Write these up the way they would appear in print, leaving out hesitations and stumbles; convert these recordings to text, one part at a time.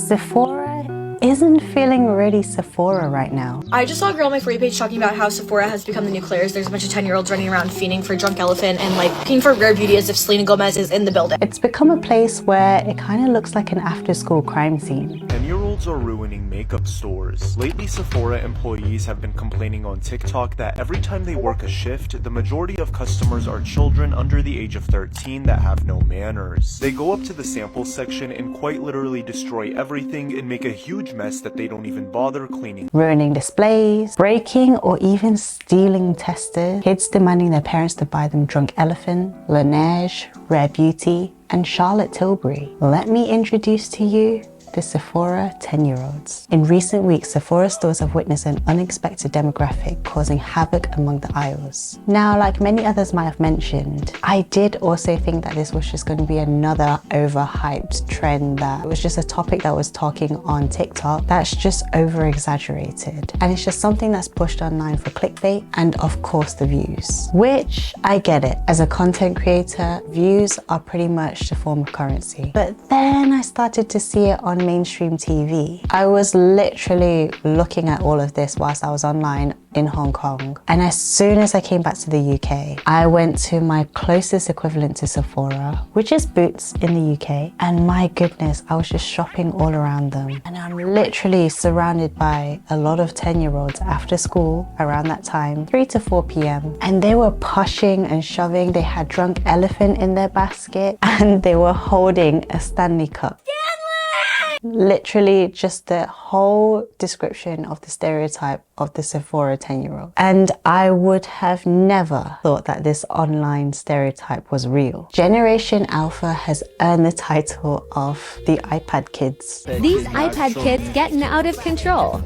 Sephora isn't feeling really Sephora right now. I just saw a girl on my For You page talking about how Sephora has become the new Claire's. There's a bunch of 10-year-olds running around fiending for Drunk Elephant and like looking for rare beauty as if Selena Gomez is in the building. It's become a place where it kind of looks like an after-school crime scene. 10-year-olds are ruining makeup stores. Lately, Sephora employees have been complaining on TikTok that every time they work a shift, the majority of customers are children under the age of 13 that have no manners. They go up to the sample section and quite literally destroy everything and make a huge mess that they don't even bother cleaning. Ruining displays, breaking or even stealing testers, kids demanding their parents to buy them Drunk Elephant, Laneige, Rare Beauty, and Charlotte Tilbury. Let me introduce to you the Sephora 10-year-olds. In recent weeks, Sephora stores have witnessed an unexpected demographic causing havoc among the aisles. Now, like many others might have mentioned, I did also think that this was just going to be another overhyped trend, that it was just a topic that was talking on TikTok that's just over-exaggerated. And it's just something that's pushed online for clickbait and of course the views. Which, I get it. As a content creator, views are pretty much the form of currency. But then I started to see it on mainstream TV. I was literally looking at all of this whilst I was online in Hong Kong. And as soon as I came back to the UK, I went to my closest equivalent to Sephora, which is Boots in the UK. And my goodness, I was just shopping all around them. And I'm literally surrounded by a lot of 10-year-olds after school around that time, 3 to 4 p.m. And they were pushing and shoving. They had Drunk Elephant in their basket and they were holding a Stanley Cup. Literally just the whole description of the stereotype of the Sephora 10-year-old. And I would have never thought that this online stereotype was real. Generation Alpha has earned the title of the iPad kids. These iPad kids getting out of control.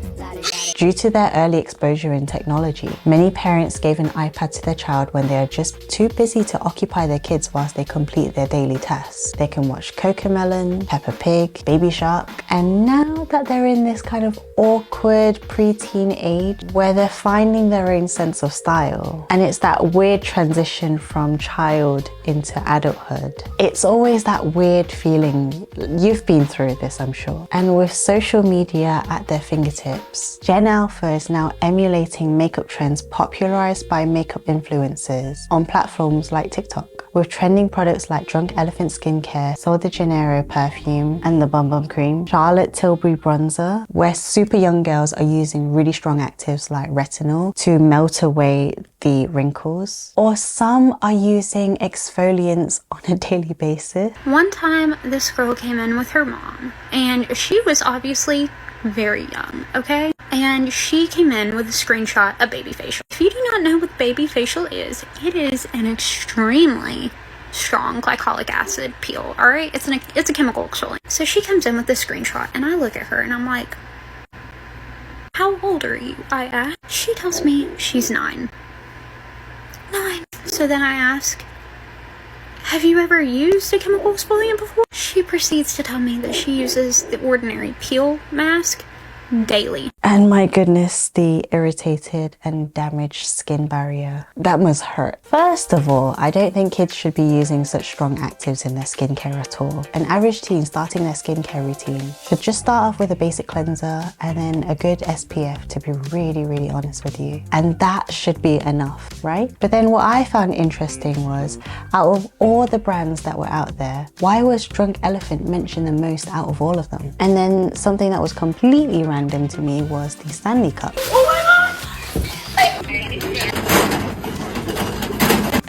Due to their early exposure in technology, many parents gave an iPad to their child when they are just too busy to occupy their kids whilst they complete their daily tasks. They can watch Cocomelon, Peppa Pig, Baby Shark, and now that they're in this kind of awkward preteen age where they're finding their own sense of style, and it's that weird transition from child into adulthood. It's always that weird feeling. You've been through this, I'm sure. And with social media at their fingertips, Gen Alpha is now emulating makeup trends popularized by makeup influencers on platforms like TikTok, with trending products like Drunk Elephant skincare, Sol de Janeiro perfume, and the Bum Bum cream, Charlotte Tilbury bronzer, where super young girls are using really strong actives like retinol to melt away the wrinkles, or some are using exfoliants on a daily basis. One time, this girl came in with her mom, and she was obviously very young, okay? And she came in with a screenshot of baby facial. If you do not know what baby facial is, it is an extremely strong glycolic acid peel, all right? It's a chemical exfoliant. So she comes in with this screenshot, and I look at her and I'm like, how old are you? I ask. She tells me she's 9. 9. So then I ask, have you ever used a chemical exfoliant before? She proceeds to tell me that she uses the ordinary peel mask daily. And my goodness, the irritated and damaged skin barrier. That must hurt. First of all, I don't think kids should be using such strong actives in their skincare at all. An average teen starting their skincare routine should just start off with a basic cleanser and then a good SPF, to be really honest with you. And that should be enough, right? But then what I found interesting was, out of all the brands that were out there, why was Drunk Elephant mentioned the most out of all of them? And then something that was completely random to me was the Stanley Cup. Oh my god!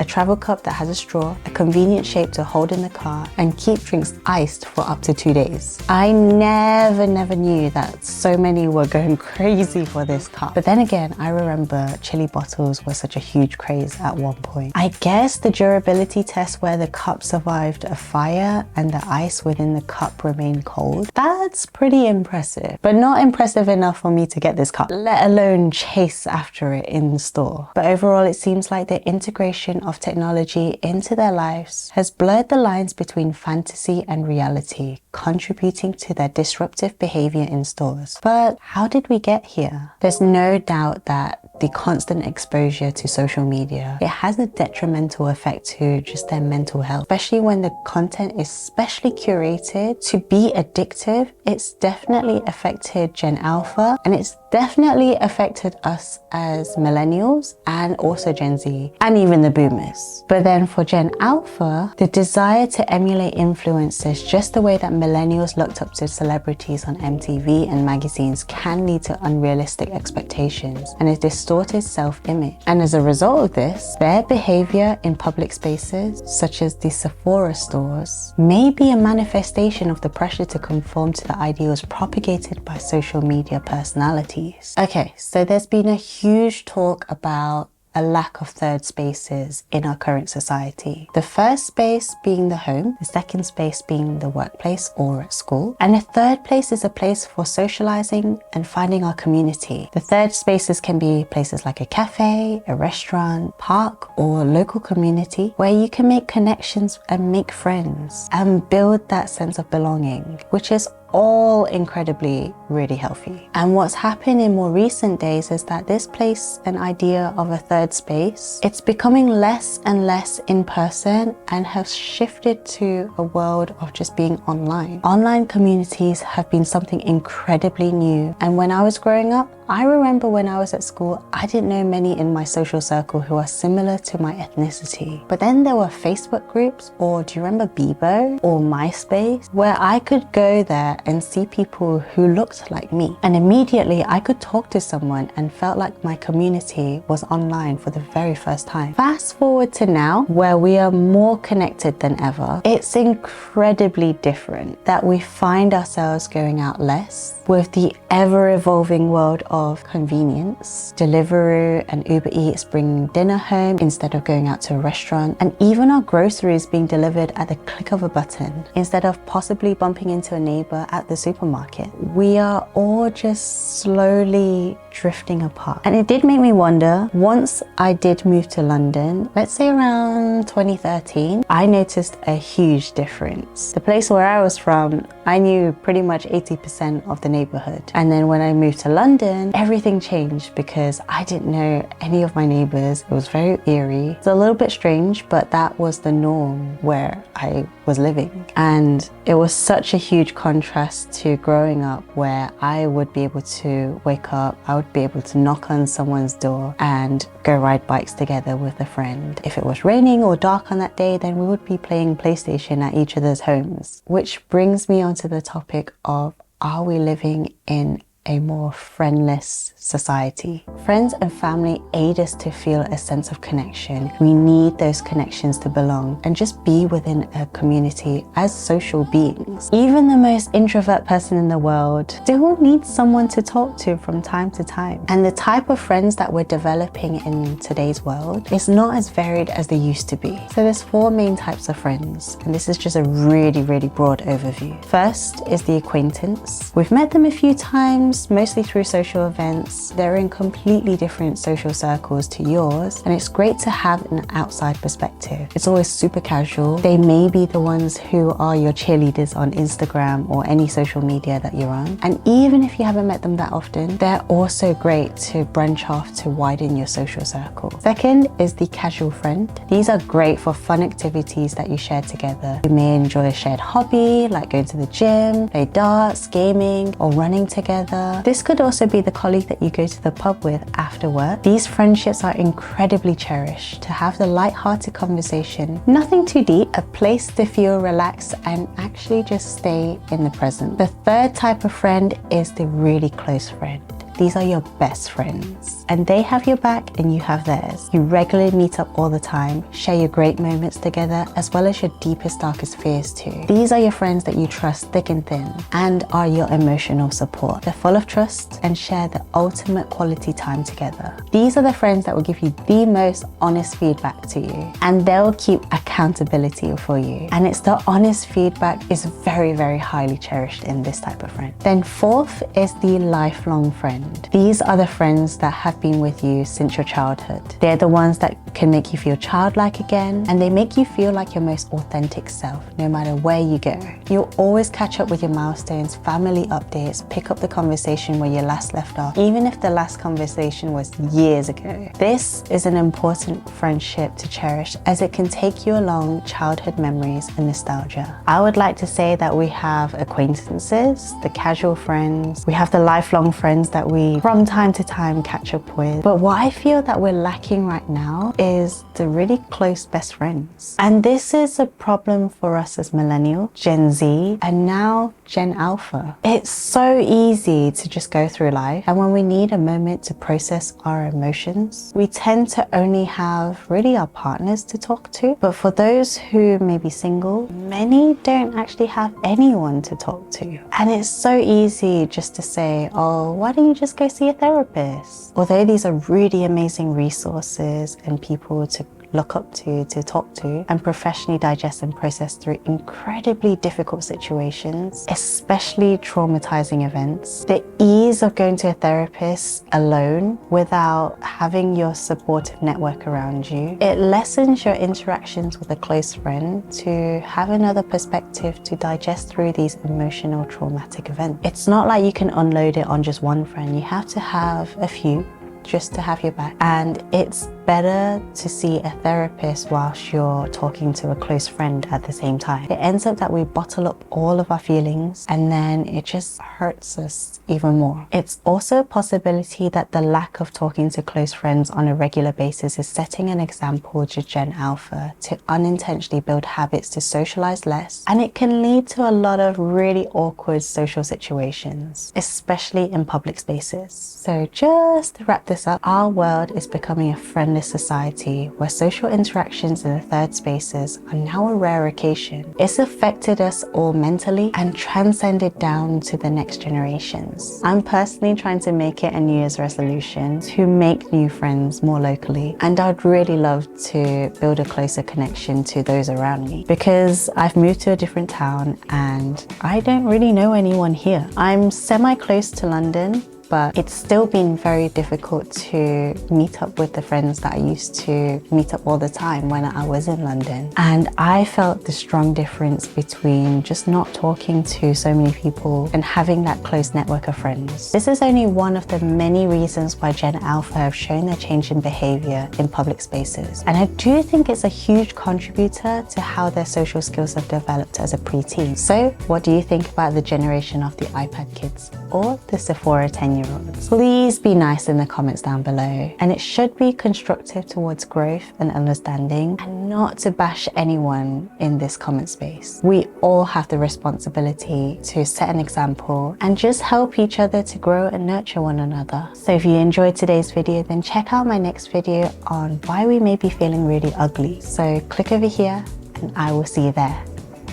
A travel cup that has a straw, a convenient shape to hold in the car, and keep drinks iced for up to 2 days. I never knew that so many were going crazy for this cup. But then again, I remember chili bottles were such a huge craze at one point. I guess the durability test where the cup survived a fire and the ice within the cup remained cold, that's pretty impressive. But not impressive enough for me to get this cup, let alone chase after it in the store. But overall, it seems like the integration of technology into their lives has blurred the lines between fantasy and reality, contributing to their disruptive behavior in stores. But how did we get here? There's no doubt that the constant exposure to social media, it has a detrimental effect to just their mental health, especially when the content is specially curated to be addictive. It's definitely affected Gen Alpha, and it's definitely affected us as millennials and also Gen Z and even the boomers. But then for Gen Alpha, the desire to emulate influencers just the way that millennials looked up to celebrities on MTV and magazines can lead to unrealistic expectations and a distorted self-image. And as a result of this, their behavior in public spaces, such as the Sephora stores, may be a manifestation of the pressure to conform to the ideals propagated by social media personalities. Okay, so there's been a huge talk about a lack of third spaces in our current society. The first space being the home, the second space being the workplace or at school, and the third place is a place for socializing and finding our community. The third spaces can be places like a cafe, a restaurant, park, or local community where you can make connections and make friends and build that sense of belonging, which is all incredibly really healthy. And what's happened in more recent days is that this place, an idea of a third space, it's becoming less and less in person and has shifted to a world of just being online. Online communities have been something incredibly new, and when I was growing up, I remember when I was at school, I didn't know many in my social circle who are similar to my ethnicity. But then there were Facebook groups, or do you remember Bebo or MySpace, where I could go there and see people who looked like me. And immediately I could talk to someone and felt like my community was online for the very first time. Fast forward to now, where we are more connected than ever, it's incredibly different that we find ourselves going out less with the ever-evolving world of convenience. Deliveroo and Uber Eats bringing dinner home instead of going out to a restaurant, and even our groceries being delivered at the click of a button instead of possibly bumping into a neighbor at the supermarket. We are all just slowly drifting apart. And it did make me wonder, once I did move to London, let's say around 2013, I noticed a huge difference. The place where I was from, I knew pretty much 80% of the neighborhood. And then when I moved to London, everything changed because I didn't know any of my neighbors. It was very eerie. It's a little bit strange, but that was the norm where I was living. And it was such a huge contrast to growing up where I would be able to wake up, I would be able to knock on someone's door and go ride bikes together with a friend. If it was raining or dark on that day, then we would be playing PlayStation at each other's homes. Which brings me onto the topic of, are we living in a more friendless society? Friends and family aid us to feel a sense of connection. We need those connections to belong and just be within a community as social beings. Even the most introvert person in the world still needs someone to talk to from time to time. And the type of friends that we're developing in today's world is not as varied as they used to be. So there's 4 main types of friends, and this is just a really broad overview. First is the acquaintance. We've met them a few times, mostly through social events. They're in completely different social circles to yours, and it's great to have an outside perspective. It's always super casual. They may be the ones who are your cheerleaders on Instagram or any social media that you're on. And even if you haven't met them that often, they're also great to branch off to widen your social circle. Second is the casual friend. These are great for fun activities that you share together. You may enjoy a shared hobby like going to the gym, play darts, gaming, or running together. This could also be the colleague that you go to the pub with after work. These friendships are incredibly cherished. To have the light-hearted conversation, nothing too deep, a place to feel relaxed and actually just stay in the present. The third type of friend is the really close friend. These are your best friends, and they have your back and you have theirs. You regularly meet up all the time, share your great moments together, as well as your deepest, darkest fears too. These are your friends that you trust thick and thin and are your emotional support. They're full of trust and share the ultimate quality time together. These are the friends that will give you the most honest feedback to you, and they'll keep accountability for you. And it's the honest feedback is very highly cherished in this type of friend. Then fourth is the lifelong friend. friend. These are the friends that have been with you since your childhood. They're the ones that can make you feel childlike again, and they make you feel like your most authentic self, no matter where you go. You'll always catch up with your milestones, family updates, pick up the conversation where you last left off, even if the last conversation was years ago. This is an important friendship to cherish, as it can take you along childhood memories and nostalgia. I would like to say that we have acquaintances, the casual friends, we have the lifelong friends that we from time to time catch up with. But what I feel that we're lacking right now is the really close best friends. And this is a problem for us as millennial, Gen Z, and now Gen Alpha. It's so easy to just go through life, and when we need a moment to process our emotions, we tend to only have really our partners to talk to. But for those who may be single, many don't actually have anyone to talk to. And it's so easy just to say, oh, why don't you just go see a therapist? Although these are really amazing resources and people to look up to talk to, and professionally digest and process through incredibly difficult situations, especially traumatizing events. The ease of going to a therapist alone without having your supportive network around you, it lessens your interactions with a close friend to have another perspective to digest through these emotional traumatic events. It's not like you can unload it on just one friend. You have to have a few just to have your back, and it's better to see a therapist whilst you're talking to a close friend at the same time. It ends up that we bottle up all of our feelings, and then it just hurts us even more. It's also a possibility that the lack of talking to close friends on a regular basis is setting an example to Gen Alpha to unintentionally build habits to socialize less, and it can lead to a lot of really awkward social situations, especially in public spaces. So just to wrap this up, our world is becoming a friendless society where social interactions in the third spaces are now a rare occasion. It's affected us all mentally and transcended down to the next generations. I'm personally trying to make it a New Year's resolution to make new friends more locally, and I'd really love to build a closer connection to those around me, because I've moved to a different town and I don't really know anyone here. I'm semi-close to London, but it's still been very difficult to meet up with the friends that I used to meet up all the time when I was in London. And I felt the strong difference between just not talking to so many people and having that close network of friends. This is only one of the many reasons why Gen Alpha have shown their change in behavior in public spaces. And I do think it's a huge contributor to how their social skills have developed as a preteen. So what do you think about the generation of the iPad kids or the Sephora 10-year-olds? Please be nice in the comments down below, and it should be constructive towards growth and understanding, and not to bash anyone in this comment space. We all have the responsibility to set an example and just help each other to grow and nurture one another. So if you enjoyed today's video, then check out my next video on why we may be feeling really ugly. So click over here and I will see you there.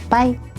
Bye.